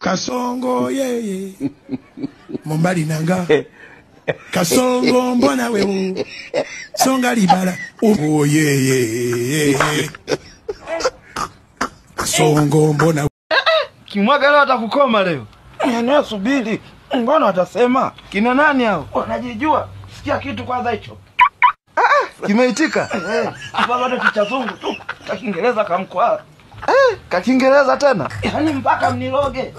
Kasongo ye Mombali nanga Kasongo mbona wewe Songa libala oh ye Kasongo mbona Kimwaga leo atakukoma leo. Yaani subiri. Mbona watasema? Kina nani hao? Wanajijua. Sikia kitu kwanza hicho. Kimeitika. Hapa bado kichazungu tu. Ka Kiingereza kamkwaa. Ka Kiingereza tena. Yaani mpaka mniloge.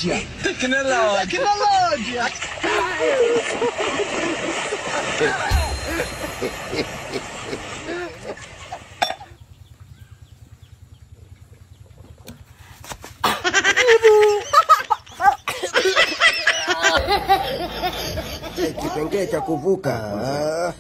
Tecnologia. Kipengele cha kuvuka.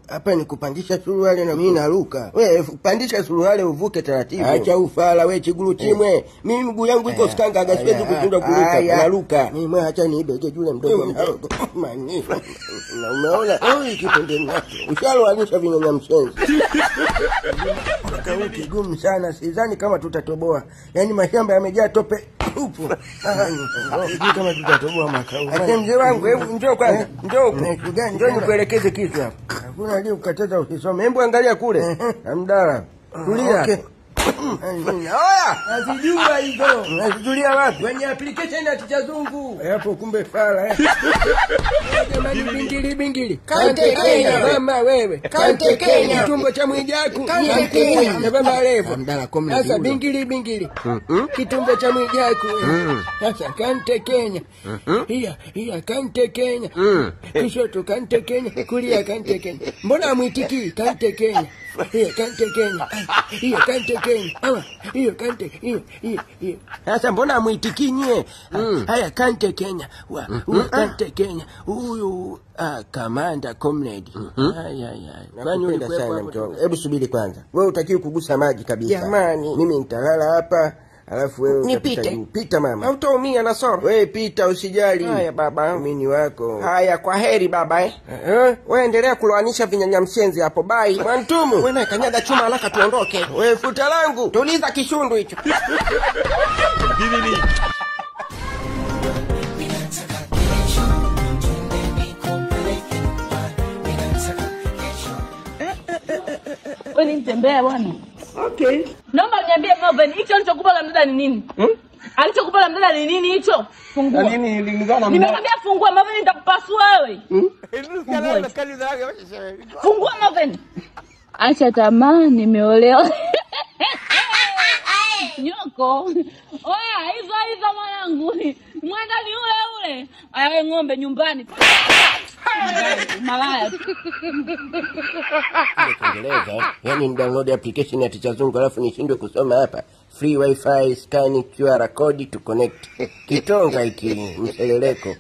Hapa ni kupandisha suruali na mimi naruka. Wewe pandisha suruali uvuke taratibu. Acha ufala wewe Chiguru timwe. Mimi mguu yangu iko skanga siwezi kutunda kuruka. Naruka. Mimi acha niibege yule mdogo mdogo. Mani. Na umeona? Kipengele nacho. Ushaloanisha vinyanya mshenzi. Kama kigumu sana sidhani kama tutatoboa. Yaani mashamba yamejaa tope upo. Kama tutatoboa makao. Acha mzee wangu hebu njoo kwanza. Njoo nikuelekeze kitu hapa. Hakuna leo ukataza usisome. Hebu angalia kule. Amdala. Tulia. Okay. Oya, nazijua hizo. Nazijulia wapi? Kwenye application ya Tichazungu. Hapo kumbe fala Jamani bingili. Kante Kenya mama wewe. Kante Kenya. Kitumbo cha Mwijaku. Kante Kenya. Na baba Levo. Amdala komle. Sasa bingili. Kitumbo cha Mwijaku. Sasa Kante Kenya. Hiya Kante Kenya. Kushoto Kante Kenya. Kulia Kante Kenya. Mbona amuitiki Kante Kenya? Hiyo Kante Kenya. Hiyo Kante Kenya. Hiyo Kante. Hiyo. Sasa mbona amuitiki nyie? Haya Kante Kenya. Kante Kenya. Huyu Kamanda Comrade. Kwani ulikuwa sana mtongo? Hebu subiri kwanza. Wewe utakiwa kugusa maji kabisa. Jamani, mimi nitalala hapa. Alafu wewe nipite. Pita mama. Hautaumia na soro. Wewe pita usijali. Haya baba. Mimi ni wako. Haya kwa heri baba Wewe endelea kuloanisha vinyanya mshenzi hapo bai. Mwantumu. Wewe na kanyaga chuma haraka tuondoke. Wewe futa langu. Tuliza kishundu hicho. Nini? Wewe nitembea bwana. Okay. Naomba niambie Marvin, hicho alichokupa la mdada ni nini? Alichokupa la mdada ni nini hicho? Fungua. Nini ilingana? Nimekwambia fungua Marvin, nitakupasua wewe. Fungua Marvin. Acha tamaa, nimeolewa. Nyoko. Oya, hizo mwanangu. Mwenda ni ule. Aya ng'ombe nyumbani. Malaya. Kiingereza. Yaani ni download application ya Tichazungu alafu nishindwe kusoma hapa. Free wifi, scanning QR code to connect. Kitonga hiki mseleleko.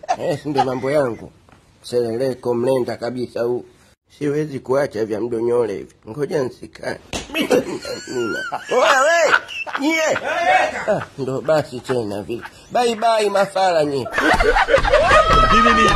Ndio mambo yangu. Mseleleko mlenda kabisa huu. Siwezi kuacha vya mdonyole hivi. Ngoja nsikane. Oya we! Nyie! Ndo basi tena vile. Bye mafala nyie. Nini?